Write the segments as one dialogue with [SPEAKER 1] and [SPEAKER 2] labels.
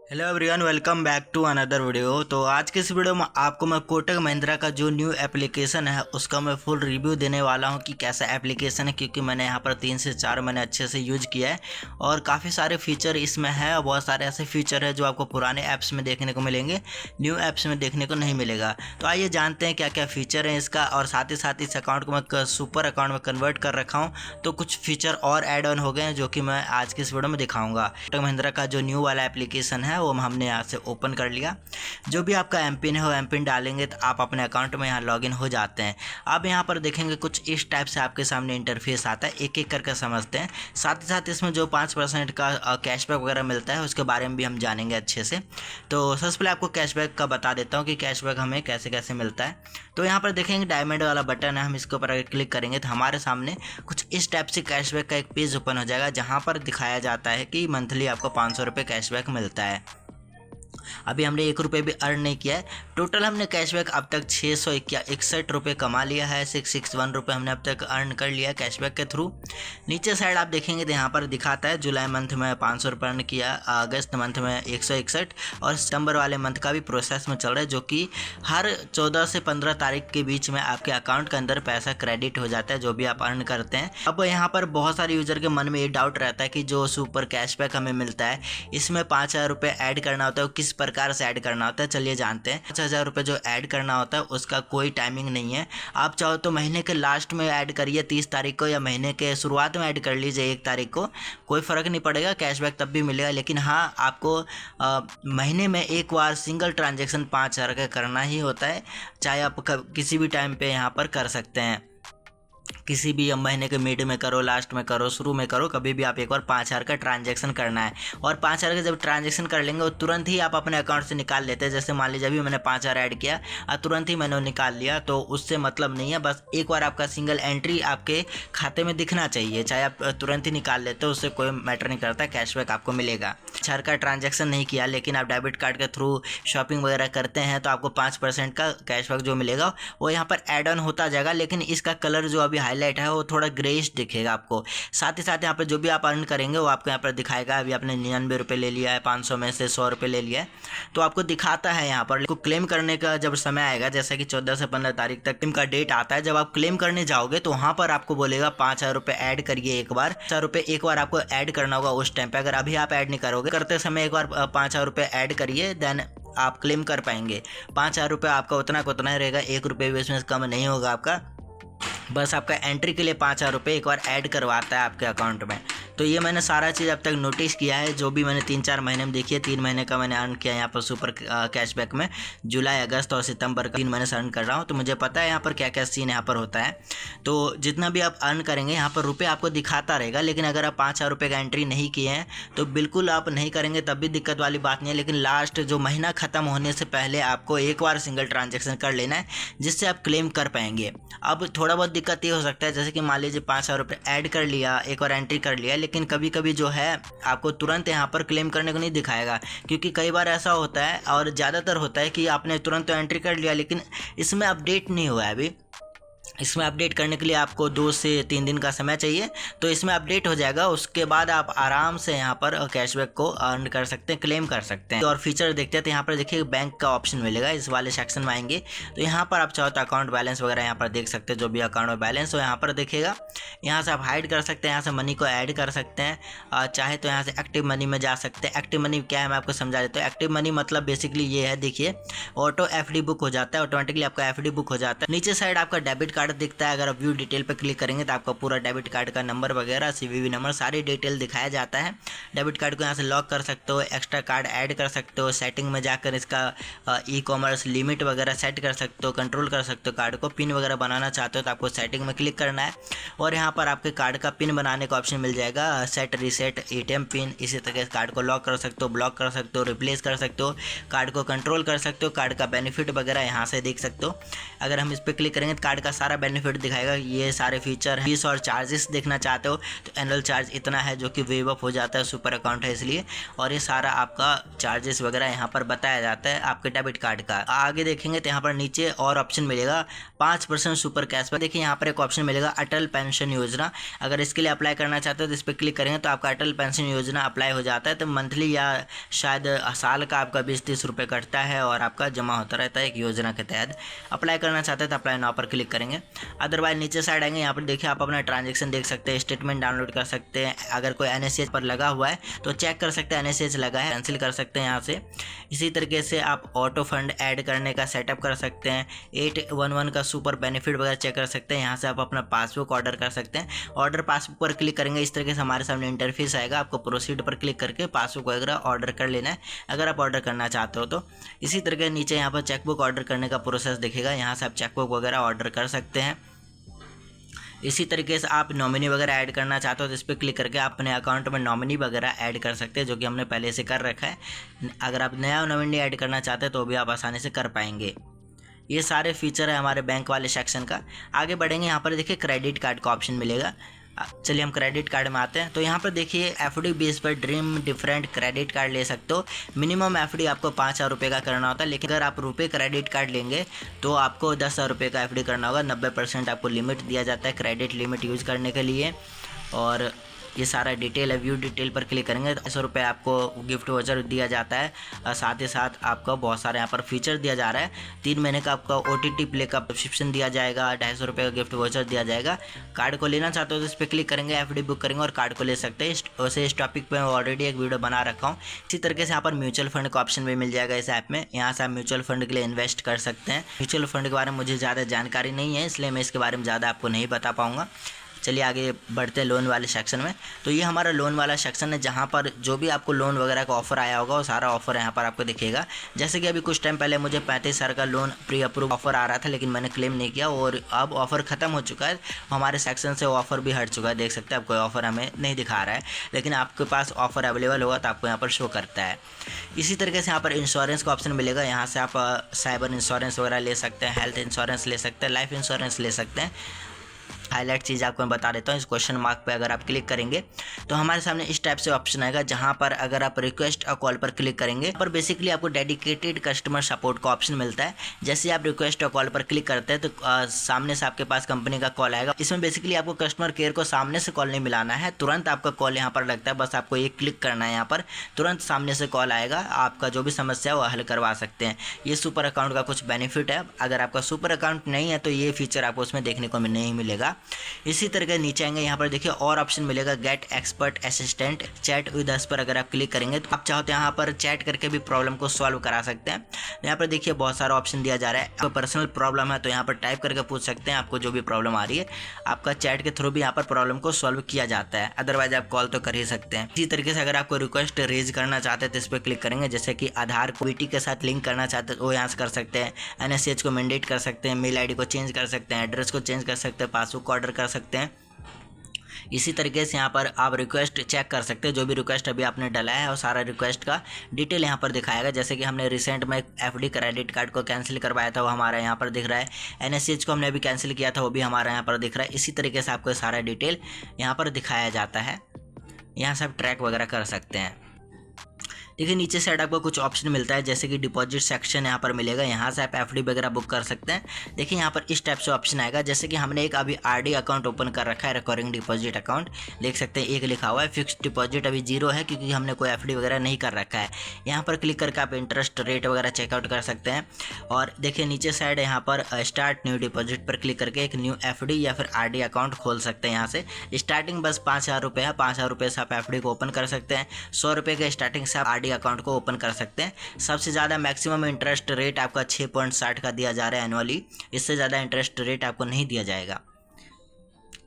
[SPEAKER 1] Hello everyone, welcome back to another video. तो आज के इस वीडियो में आपको मैं कोटक महिंद्रा का जो न्यू एप्लीकेशन है उसका मैं फुल रिव्यू देने वाला हूं कि कैसा एप्लीकेशन है, क्योंकि मैंने यहां पर 3 से 4 महीने अच्छे से यूज किया है और काफ़ी सारे फीचर इसमें है और बहुत सारे ऐसे फीचर है जो आपको पुराने ऐप्स में देखने को मिलेंगे, न्यू ऐप्स में देखने को नहीं मिलेगा। तो आइए जानते हैं क्या क्या फ़ीचर है इसका। और साथ ही इस अकाउंट को मैं सुपर अकाउंट में कन्वर्ट कर रखा हूँ, तो कुछ फीचर और ऐड ऑन हो गए हैं जो कि मैं आज के इस वीडियो में दिखाऊँगा। कोटक महिंद्रा का जो न्यू वाला एप्लीकेशन है वो हमने यहाँ से ओपन कर लिया। जो भी आपका एम पिन है वो एम पिन डालेंगे तो आप अपने अकाउंट में यहाँ लॉगिन हो जाते हैं। अब यहाँ पर देखेंगे कुछ इस टाइप से आपके सामने इंटरफेस आता है, एक एक करके समझते हैं। साथ ही साथ इसमें जो 5% का कैशबैक वगैरह मिलता है उसके बारे में भी हम जानेंगे अच्छे से। तो सबसे पहले आपको कैशबैक का बता देता हूँ कि कैशबैक हमें कैसे कैसे मिलता है। तो यहाँ पर देखेंगे डायमंड वाला बटन है, हम इसके ऊपर अगर क्लिक करेंगे तो हमारे सामने कुछ इस टाइप से कैशबैक का एक पेज ओपन हो जाएगा, जहाँ पर दिखाया जाता है कि मंथली आपको 500 रुपये कैशबैक मिलता है। अभी हमने 1 रुपये भी अर्न नहीं किया है। टोटल हमने कैशबैक अब तक 661 रुपये कमा लिया है। 661 रुपये हमने अब तक अर्न कर लिया है कैशबैक के थ्रू। नीचे साइड आप देखेंगे तो यहाँ पर दिखाता है जुलाई मंथ में 500 रुपये अर्न किया, अगस्त मंथ में 161 और सितंबर वाले मंथ का भी प्रोसेस में चल रहा है, जो कि हर 14 से 15 तारीख के बीच में आपके अकाउंट के अंदर पैसा क्रेडिट हो जाता है जो भी आप अर्न करते हैं। अब यहाँ पर बहुत सारे यूजर के मन में ये डाउट रहता है कि जो सुपर कैशबैक हमें मिलता है इसमें 5000 रुपये ऐड करना होता है, किस प्रकार से ऐड करना होता है चलिए जानते हैं। 5000 रुपये जो ऐड करना होता है उसका कोई टाइमिंग नहीं है। आप चाहो तो महीने के लास्ट में ऐड करिए 30 तारीख को, या महीने के शुरुआत में ऐड कर लीजिए 1 तारीख को, कोई फ़र्क नहीं पड़ेगा, कैशबैक तब भी मिलेगा। लेकिन हाँ, आपको महीने में एक बार सिंगल ट्रांजेक्शन 5000 का करना ही होता है, चाहे आप किसी भी टाइम पे यहाँ पर कर सकते हैं। किसी भी महीने के मिड में करो, लास्ट में करो, शुरू में करो, कभी भी आप एक बार 5000 का ट्रांजैक्शन करना है। और 5000 का जब ट्रांजैक्शन कर लेंगे वो तुरंत ही आप अपने अकाउंट से निकाल लेते हैं। जैसे मान लीजिए अभी मैंने 5000 ऐड किया और तुरंत ही मैंने निकाल लिया, तो उससे मतलब नहीं है। बस एक बार आपका सिंगल एंट्री आपके खाते में दिखना चाहिए, चाहे आप तुरंत ही निकाल लेते हो, उससे कोई मैटर नहीं करता, कैशबैक आपको मिलेगा। 5000 का ट्रांजेक्शन नहीं किया लेकिन आप डेबिट कार्ड के थ्रू शॉपिंग वगैरह करते हैं तो आपको 5% का कैशबैक जो मिलेगा वो यहाँ पर ऐड ऑन होता जाएगा। लेकिन इसका कलर जो अभी हाईलाइट है वो थोड़ा ग्रेइश दिखेगा आपको। साथ ही साथ यहाँ पर जो भी आप अर्न करेंगे वो आपको यहाँ पर दिखाएगा। अभी आपने 99 रुपये ले लिया है, 500 में से 100 रुपये ले लिया है, तो आपको दिखाता है यहाँ पर। क्लेम करने का जब समय आएगा, जैसा कि 14 से 15 तारीख तक क्लेम का डेट आता है, जब आप क्लेम करने जाओगे तो वहाँ पर आपको बोलेगा 5000 रुपये ऐड करिए एक बार। 5000 रुपये एक बार आपको ऐड करना होगा उस टाइम पे। अगर अभी आप ऐड नहीं करोगे, करते समय एक बार 5000 रुपये ऐड करिए, देन आप क्लेम कर पाएंगे। 5000 रुपये आपका उतना का उतना ही रहेगा, 1 रुपये भी इसमें कम नहीं होगा आपका। बस आपका एंट्री के लिए 5000 रुपये एक बार ऐड करवाता है आपके अकाउंट में। तो ये मैंने सारा चीज़ अब तक नोटिस किया है, जो भी मैंने 3-4 महीने में देखिए। 3 महीने का मैंने अर्न किया यहाँ पर सुपर कैशबैक में, जुलाई, अगस्त और सितंबर का 3 महीने से अर्न कर रहा हूँ, तो मुझे पता है यहाँ पर क्या क्या सीन यहाँ पर होता है। तो जितना भी आप अर्न करेंगे यहाँ पर रुपये आपको दिखाता रहेगा। लेकिन अगर आप 5000 रुपये का एंट्री नहीं किए हैं तो बिल्कुल आप नहीं करेंगे तब भी दिक्कत वाली बात नहीं है। लेकिन लास्ट जो महीना ख़त्म होने से पहले आपको एक बार सिंगल ट्रांजेक्शन कर लेना है, जिससे आप क्लेम कर पाएंगे। अब थोड़ा बहुत दिक्कत ये हो सकता है, जैसे कि मान लीजिए 5000 रुपये ऐड कर लिया, एक बार एंट्री कर लिया, लेकिन कभी कभी जो है आपको तुरंत यहाँ पर क्लेम करने को नहीं दिखाएगा। क्योंकि कई बार ऐसा होता है और ज़्यादातर होता है कि आपने तुरंत तो एंट्री कर लिया लेकिन इसमें अपडेट नहीं हुआ है अभी। इसमें अपडेट करने के लिए आपको 2 से 3 दिन का समय चाहिए, तो इसमें अपडेट हो जाएगा। उसके बाद आप आराम से यहाँ पर कैशबैक को अर्न कर सकते हैं, क्लेम कर सकते हैं। और फीचर देखते हैं तो यहाँ पर देखिए बैंक का ऑप्शन मिलेगा। इस वाले सेक्शन में आएंगे तो यहाँ पर आप चाहो तो अकाउंट बैलेंस वगैरह यहाँ पर देख सकते हैं, जो भी अकाउंट में बैलेंस हो यहाँ पर देखेगा। यहाँ से आप हाइड कर सकते हैं, यहाँ से मनी को ऐड कर सकते हैं, चाहे तो यहाँ से एक्टिव मनी में जा सकते हैं। एक्टिव मनी क्या है मैं आपको समझा देता हूँ। एक्टिव मनी मतलब बेसिकली ये है, देखिए ऑटो FD बुक हो जाता है, ऑटोमेटिकली आपका FD बुक हो जाता है। नीचे साइड आपका डेबिट कार्ड दिखता है। अगर आप व्यू डिटेल पे क्लिक करेंगे तो आपका पूरा डेबिट कार्ड का नंबर वगैरह, CVV नंबर, सारी डिटेल दिखाया जाता है। डेबिट कार्ड को यहाँ से लॉक कर सकते हो, एक्स्ट्रा कार्ड ऐड कर सकते हो, सेटिंग में जाकर इसका ई-कॉमर्स लिमिट वगैरह सेट कर सकते हो, कंट्रोल कर सकते हो। कार्ड को पिन वगैरह बनाना चाहते हो तो आपको सेटिंग में क्लिक करना है और यहाँ पर आपके कार्ड का पिन बनाने का ऑप्शन मिल जाएगा, सेट रीसेट ATM पिन। इसी तरह कार्ड को लॉक कर सकते हो, ब्लॉक कर सकते हो, रिप्लेस कर सकते हो, कार्ड को कंट्रोल कर सकते हो, कार्ड का बेनिफिट वगैरह यहाँ से देख सकते हो। अगर हम इस पर क्लिक करेंगे तो कार्ड का सारा सारा बेनिफिट दिखाएगा, ये सारे फीचर फीस और चार्जेस देखना चाहते हो तो एनुअल चार्ज इतना है जो कि वेव अप हो जाता है, सुपर अकाउंट है इसलिए। और ये सारा आपका चार्जेस वगैरह यहाँ पर बताया जाता है आपके डेबिट कार्ड का। आगे देखेंगे तो यहाँ पर नीचे और ऑप्शन मिलेगा 5% सुपर कैशबैक। देखिए यहाँ पर एक ऑप्शन मिलेगा अटल पेंशन योजना, अगर इसके लिए अप्लाई करना चाहते हो तो इस पर क्लिक करेंगे तो आपका अटल पेंशन योजना अप्लाई हो जाता है। तो मंथली या शायद साल का आपका 20-30 रुपये कटता है और आपका जमा होता रहता है एक योजना के तहत। अप्लाई करना चाहते हैं तो अप्लाई नाउ पर क्लिक करेंगे। अदरवाइज नीचे साइड आएंगे, यहाँ पर देखिए आप अपना ट्रांजेक्शन देख सकते हैं, स्टेटमेंट डाउनलोड कर सकते हैं। अगर कोई NSCH पर लगा हुआ है तो चेक कर सकते हैं, NSCH लगा है कैंसिल कर सकते हैं यहाँ से। इसी तरीके से आप ऑटो फंड ऐड करने का सेटअप कर सकते हैं, 811 का सुपर बेनिफिट वगैरह चेक कर सकते हैं। यहाँ से आप अपना पासबुक ऑर्डर कर सकते हैं। ऑर्डर पासबुक पर क्लिक करेंगे, इस तरीके से हमारे सामने इंटरफेस आएगा, आपको प्रोसीड पर क्लिक करके पासबुक वगैरह ऑर्डर कर लेना है अगर आप ऑर्डर करना चाहते हो तो। इसी तरीके नीचे यहाँ पर चेकबुक ऑर्डर करने का प्रोसेस दिखेगा, यहाँ से आप चेकबुक वगैरह ऑर्डर कर सकते हैं। इसी तरीके से आप नॉमिनी वगैरह ऐड करना चाहते हो तो इस पर क्लिक करके आप अपने अकाउंट में नॉमिनी वगैरह ऐड कर सकते हैं, जो कि हमने पहले से कर रखा है। अगर आप नया नॉमिनी ऐड करना चाहते हैं तो भी आप आसानी से कर पाएंगे। ये सारे फीचर है हमारे बैंक वाले सेक्शन का। आगे बढ़ेंगे, यहाँ पर देखिए क्रेडिट कार्ड का ऑप्शन मिलेगा। चलिए हम क्रेडिट कार्ड में आते हैं। तो यहाँ पर देखिए FD बेस पर ड्रीम डिफरेंट क्रेडिट कार्ड ले सकते हो। मिनिमम FD आपको 5,000 रुपये का करना होता है, लेकिन अगर आप रुपये क्रेडिट कार्ड लेंगे तो आपको 10,000 रुपये का FD करना होगा। 90% आपको लिमिट दिया जाता है क्रेडिट लिमिट यूज़ करने के लिए। और ये सारा डिटेल है, व्यू डिटेल पर क्लिक करेंगे तो 100 रुपये आपको गिफ्ट वाउचर दिया जाता है। साथ ही साथ आपको बहुत सारे यहाँ पर फीचर दिया जा रहा है। 3 महीने का आपका OTT प्ले का सब्सक्रिप्शन दिया जाएगा, 250 रुपये का गिफ्ट वाउचर दिया जाएगा। कार्ड को लेना चाहते हो तो इस पर क्लिक करेंगे, FD बुक करेंगे और कार्ड को ले सकते हैं। वैसे इस टॉपिक पर ऑलरेडी एक वीडियो बना रखा हूँ। इसी तरीके से यहाँ पर म्यूचुअल फंड का ऑप्शन भी मिल जाएगा इस ऐप में। यहाँ से आप म्यूचुअल फंड के लिए इन्वेस्ट कर सकते हैं। म्यूचुअल फंड के बारे में मुझे ज़्यादा जानकारी नहीं है, इसलिए मैं इसके बारे में ज़्यादा आपको नहीं बता पाऊँगा। चलिए आगे बढ़ते हैं लोन वाले सेक्शन में। तो ये हमारा लोन वाला सेक्शन है, जहाँ पर जो भी आपको लोन वगैरह का ऑफर आया होगा वो सारा ऑफर यहाँ पर आपको दिखेगा। जैसे कि अभी कुछ टाइम पहले मुझे 35,000 का लोन प्री अप्रूव ऑफर आ रहा था, लेकिन मैंने क्लेम नहीं किया और अब ऑफर ख़त्म हो चुका है। हमारे सेक्शन से ऑफर भी हट चुका है, देख सकते हैं। अब कोई ऑफर हमें नहीं दिखा रहा है, लेकिन आपके पास ऑफर अवेलेबल होगा तो आपको यहाँ पर शो करता है। इसी तरीके से यहाँ पर इंश्योरेंस का ऑप्शन मिलेगा। यहाँ से आप साइबर इंश्योरेंस वगैरह ले सकते हैं, हेल्थ इंश्योरेंस ले सकते हैं, लाइफ इंश्योरेंस ले सकते हैं। हाईलाइट चीज़ आपको मैं बता देता हूँ। इस क्वेश्चन मार्क पे अगर आप क्लिक करेंगे तो हमारे सामने इस टाइप से ऑप्शन आएगा, जहाँ पर अगर आप रिक्वेस्ट अ कॉल पर क्लिक करेंगे पर बेसिकली आपको डेडिकेटेड कस्टमर सपोर्ट का ऑप्शन मिलता है। जैसे आप रिक्वेस्ट अ कॉल पर क्लिक करते हैं तो सामने से आपके पास कंपनी का कॉल आएगा। इसमें बेसिकली आपको कस्टमर केयर को सामने से कॉल नहीं मिलाना है, तुरंत आपका कॉल यहाँ पर लगता है। बस आपको एक क्लिक करना है, यहाँ पर तुरंत सामने से कॉल आएगा, आपका जो भी समस्या है वो हल करवा सकते हैं। ये सुपर अकाउंट का कुछ बेनिफिट है। अगर आपका सुपर अकाउंट नहीं है तो ये फीचर आपको उसमें देखने को नहीं मिलेगा। इसी तरह नीचे आएंगे, यहाँ पर देखिए और ऑप्शन मिलेगा, get expert assistant chat with us पर अगर आप क्लिक करेंगे तो आप चाहो तो यहाँ पर चैट करके भी प्रॉब्लम को सॉल्व करा सकते हैं। यहाँ पर देखिए बहुत सारा ऑप्शन दिया जा रहा है। आपको पर्सनल प्रॉब्लम है तो यहाँ पर टाइप करके पूछ सकते हैं, आपको जो भी प्रॉब्लम आ रही है आपका चैट के थ्रू भी यहाँ पर प्रॉब्लम को सॉल्व किया जाता है। अदरवाइज आप कॉल तो कर ही सकते हैं। इसी तरीके से अगर आपको रिक्वेस्ट रेज करना चाहते हैं तो इस पर क्लिक करेंगे। जैसे कि आधार को VT के साथ लिंक करना चाहते हैं वो यहाँ से कर सकते हैं, NSCH को मैंडेट कर सकते हैं, मेल ID को चेंज कर सकते हैं, एड्रेस को चेंज कर सकते हैं, पासबुक को ऑर्डर कर सकते हैं। इसी तरीके से यहाँ पर आप रिक्वेस्ट चेक कर सकते हैं, जो भी रिक्वेस्ट अभी आपने डाला है और सारा रिक्वेस्ट का डिटेल यहाँ पर दिखाएगा। जैसे कि हमने रिसेंट में FD क्रेडिट कार्ड को कैंसिल करवाया था वो हमारा यहाँ पर दिख रहा है, NSCH को हमने अभी कैंसिल किया था वो भी हमारा यहाँ पर दिख रहा है। इसी तरीके से आपको सारा डिटेल यहाँ पर दिखाया जाता है, यहाँ से आप ट्रैक वगैरह कर सकते हैं। देखिए नीचे साइड आपको कुछ ऑप्शन मिलता है, जैसे कि डिपॉजिट सेक्शन यहाँ पर मिलेगा, यहाँ से आप FD वगैरह बुक कर सकते हैं। देखिए यहाँ पर इस टाइप से ऑप्शन आएगा, जैसे कि हमने एक अभी RD अकाउंट ओपन कर रखा है, रिकरिंग डिपॉजिट अकाउंट, देख सकते हैं 1 लिखा हुआ है। फिक्स्ड डिपॉजिट अभी 0 है क्योंकि हमने कोई FD वगैरह नहीं कर रखा है। यहाँ पर क्लिक करके आप इंटरेस्ट रेट वगैरह चेकआउट कर सकते हैं। और देखिए नीचे साइड यहाँ पर स्टार्ट न्यू डिपॉजिट पर क्लिक करके एक न्यू FD या फिर RD अकाउंट खोल सकते हैं। यहाँ से स्टार्टिंग बस 5,000 रुपये है, 5,000 रुपये से आप FD को ओपन कर सकते हैं। 100 रुपये के स्टार्टिंग से आप RD अकाउंट को ओपन कर सकते हैं। सबसे ज़्यादा मैक्सिमम इंटरेस्ट रेट आपका 6.60 का दिया जा रहा है एनुअली, इससे ज़्यादा इंटरेस्ट रेट आपको नहीं दिया जाएगा।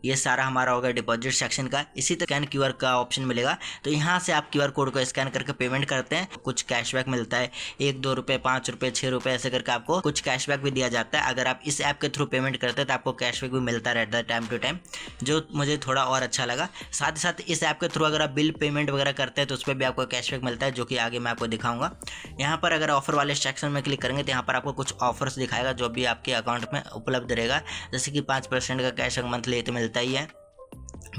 [SPEAKER 1] ये सारा हमारा होगा डिपॉजिट सेक्शन का। इसी तरह स्कैन क्यूआर का ऑप्शन मिलेगा, तो यहाँ से आप क्यूआर कोड को स्कैन करके पेमेंट करते हैं, कुछ कैशबैक मिलता है, 1-2 रुपये, 5 रुपये, 6 रुपये, ऐसे करके आपको कुछ कैशबैक भी दिया जाता है। अगर आप इस ऐप के थ्रू पेमेंट करते हैं तो आपको कैशबैक भी मिलता रहता है टाइम टू टाइम, जो मुझे थोड़ा और अच्छा लगा। साथ ही साथ इस ऐप के थ्रू अगर आप बिल पेमेंट वगैरह करते हैं तो उस पर भी आपको कैशबैक मिलता है, जो कि आगे मैं आपको दिखाऊंगा। यहाँ पर अगर ऑफर वाले सेक्शन में क्लिक करेंगे तो यहाँ पर आपको कुछ ऑफर्स दिखाएगा जो भी आपके अकाउंट में उपलब्ध रहेगा, जैसे कि 5% का कैशबैक मंथली तो मिलता ही है,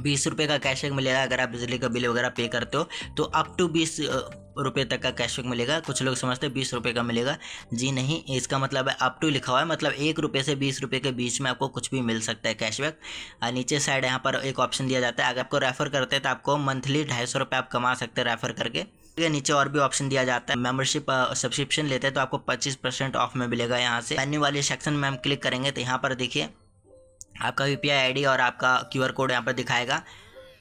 [SPEAKER 1] 20 रुपये का कैशबैक मिलेगा अगर आप बिजली का बिल वगैरह पे करते हो तो अप टू 20 रुपये तक का कैशबैक मिलेगा। कुछ लोग समझते हैं 20 रुपये का मिलेगा, जी नहीं, इसका मतलब है अप टू लिखा हुआ है, मतलब 1 रुपये से 20 रुपये के बीच में आपको कुछ भी मिल सकता है कैशबैक। नीचे साइड यहाँ पर एक ऑप्शन दिया जाता है, अगर आपको रेफर करते हैं तो आपको मंथली 250 रुपये आप कमा सकते हैं रेफर करके। नीचे और भी ऑप्शन दिया जाता है, मेंबरशिप सब्सक्रिप्शन लेते हैं तो आपको 25% ऑफ में मिलेगा। यहाँ से मेन्यू वाले सेक्शन में हम क्लिक करेंगे तो यहाँ पर देखिए आपका यूपीआई आईडी और आपका क्यूआर कोड यहाँ पर दिखाएगा।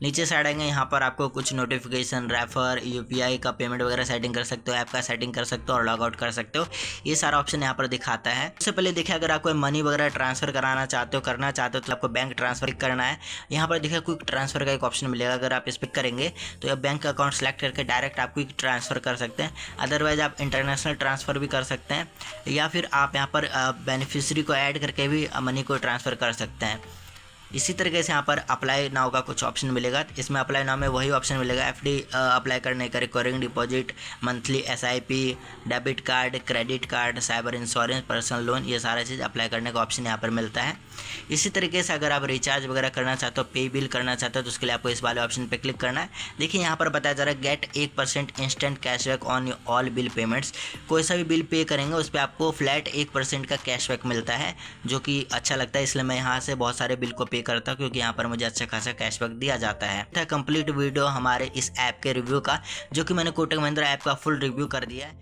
[SPEAKER 1] नीचे साइड आएंगे, यहाँ पर आपको कुछ नोटिफिकेशन, रेफर, यूपीआई का पेमेंट वगैरह सेटिंग कर सकते हो, ऐप का सेटिंग कर सकते हो और लॉग आउट कर सकते हो, ये सारा ऑप्शन यहाँ पर दिखाता है। उससे पहले देखिए अगर आपको मनी वगैरह ट्रांसफर कराना चाहते हो, करना चाहते हो तो आपको बैंक ट्रांसफर करना है। यहाँ पर देखिए क्विक ट्रांसफर का एक ऑप्शन मिलेगा, अगर आप इस पर करेंगे तो आप बैंक अकाउंट सेलेक्ट करके डायरेक्ट आप क्विक ट्रांसफर कर सकते हैं। अदरवाइज आप इंटरनेशनल ट्रांसफ़र भी कर सकते हैं, या फिर आप यहाँ पर बेनिफिशरी को ऐड करके भी मनी को ट्रांसफ़र कर सकते हैं। इसी तरीके से यहाँ पर अप्लाई नाउ का कुछ ऑप्शन मिलेगा, इसमें अप्लाई नाउ में वही ऑप्शन मिलेगा, एफडी अप्लाई करने का, recurring deposit, monthly SIP, debit card, credit card, cyber insurance, personal loan, ये सारा चीज़ अप्लाई करने का ऑप्शन यहाँ पर मिलता है। इसी तरीके से अगर आप रिचार्ज वगैरह करना चाहते हो, पे बिल करना चाहते हो, तो उसके लिए आपको इस वाले ऑप्शन पर क्लिक करना है। देखिए यहाँ पर बताया जा रहा है get 1% instant cashback on all bill payments. कोई सा भी बिल पे करेंगे उस पर आपको फ्लैट 1% का कैशबैक मिलता है, जो कि अच्छा लगता है, इसलिए मैं यहाँ से बहुत सारे बिल को पे करता हूँ क्योंकि यहाँ पर मुझे अच्छा खासा कैशबैक दिया जाता है। कंप्लीट वीडियो हमारे इस ऐप के रिव्यू का, जो कि मैंने कोटक महिंद्रा ऐप का फुल रिव्यू कर दिया है।